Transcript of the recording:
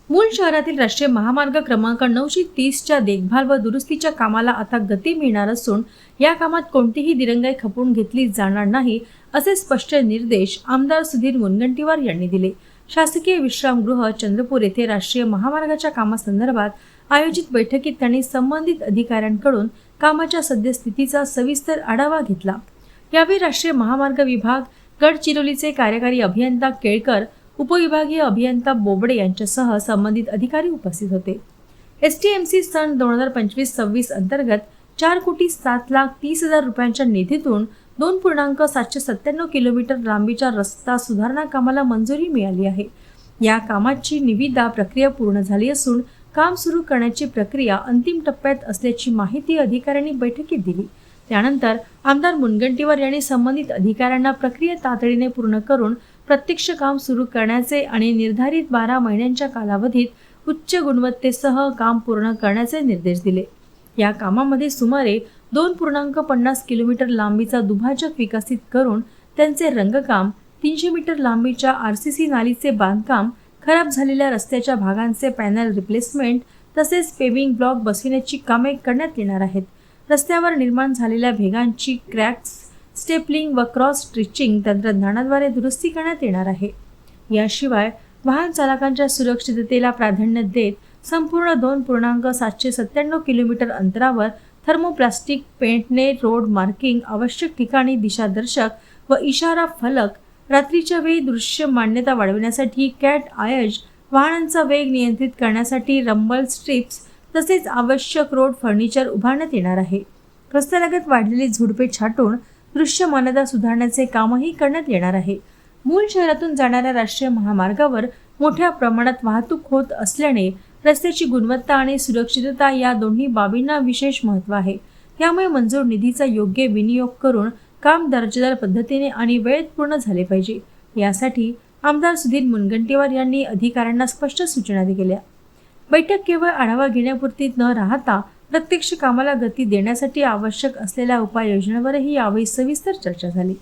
मूळ शहरातील राष्ट्रीय महामार्ग क्रमांक 930च्या देखभाल व दुरुस्तीच्या कामाला आता गती मिळणार असून या कामात कोणतीही दिरंगाई खपवून घेतली जाणार नाही असे स्पष्ट निर्देश आमदार सुधीर मुनगंटीवार यांनी दिले। शासकीय विश्रामगृह चंद्रपूर येथे राष्ट्रीय महामार्गाच्या कामासंदर्भात आयोजित बैठकीत त्यांनी संबंधित अधिकाऱ्यांकडून कामाच्या सद्यस्थितीचा सविस्तर आढावा घेतला। यावेळी राष्ट्रीय महामार्ग विभाग गडचिरोलीचे कार्यकारी अभियंता केळकर, उपविभागीय अभियंता बोबडे यांच्यासह संबंधित अधिकारी उपस्थित होते। STMC सन 2025-26 अंतर्गत 4,07,30,000 रुपयांच्या निधीतून 2.797 किलोमीटर लांबीच्या रस्ता सुधारणा कामाला मंजुरी मिळाली आहे। या कामाची निविदा प्रक्रिया पूर्ण झाली असून काम सुरू करण्याची प्रक्रिया अंतिम टप्प्यात असल्याची माहिती अधिकाऱ्यांनी बैठकीत दिली। त्यानंतर आमदार मुनगंटीवार यांनी संबंधित अधिकाऱ्यांना प्रक्रिया तातडीने पूर्ण करून प्रत्यक्ष काम सुरू करण्याचे आणि निर्धारित 12 महिन्यांच्या कालावधीत उच्च गुणवत्तेसह काम पूर्ण करण्याचे निर्देश दिले। या कामामध्ये सुमारे 2.50 किलोमीटर लांबीचा दुभाजक विकसित करून त्यांचे रंगकाम, 300 मीटर लांबीच्या RCC नालीचे बांधकाम, खराब झालेल्या रस्त्याच्या भागांचे पॅनल रिप्लेसमेंट तसेच पेविंग ब्लॉक बसविण्याची कामे करण्यात येणार आहेत। रस्त्यावर निर्माण झालेल्या भेगांची क्रॅक्स, स्टेपलिंग व क्रॉस स्टिचिंग तंत्रज्ञानाद्वारे दुरुस्ती करण्यात येणार आहे। याशिवाय वाहन चालकांच्या सुरक्षिततेला प्राधान्य देत संपूर्ण 2.797 किलोमीटर अंतरावर थर्मोप्लास्टिक पेंटने रोड मार्किंग, आवश्यक ठिकाणी दिशादर्शक व इशारा फलक, रात्रीच्या वेळी दृश्य मान्यता वाढविण्यासाठी कॅट आयज, वाहनांचा वेग नियंत्रित करण्यासाठी रंबल स्ट्रिप्स तसेच आवश्यक रोड फर्निचर उभारण्यात येणार आहे। रस्त्यालगत वाढलेली झुडपे छाटून दृश्य मान्यता सुधारण्याचे कामही करण्यात येणार आहे। मूळ शहरातून जाणाऱ्या राष्ट्रीय महामार्गावर मोठ्या प्रमाणात वाहतूक होत असल्याने रस्त्याची गुणवत्ता आणि सुरक्षितता या दोन्ही बाबींना विशेष महत्त्व आहे। त्यामुळे मंजूर निधीचा योग्य विनियोग करून काम दर्जेदार पद्धतीने आणि वेळेत पूर्ण झाले पाहिजे। यासाठी आमदार सुधीर मुनगंटीवार यांनी अधिकाऱ्यांना स्पष्ट सूचना दिल्या। बैठक केवळ आढावा घेण्यापुरती न राहता प्रत्यक्ष कामाला गती देण्यासाठी आवश्यक असलेल्या उपाययोजनांवरही यावेळी सविस्तर चर्चा झाली।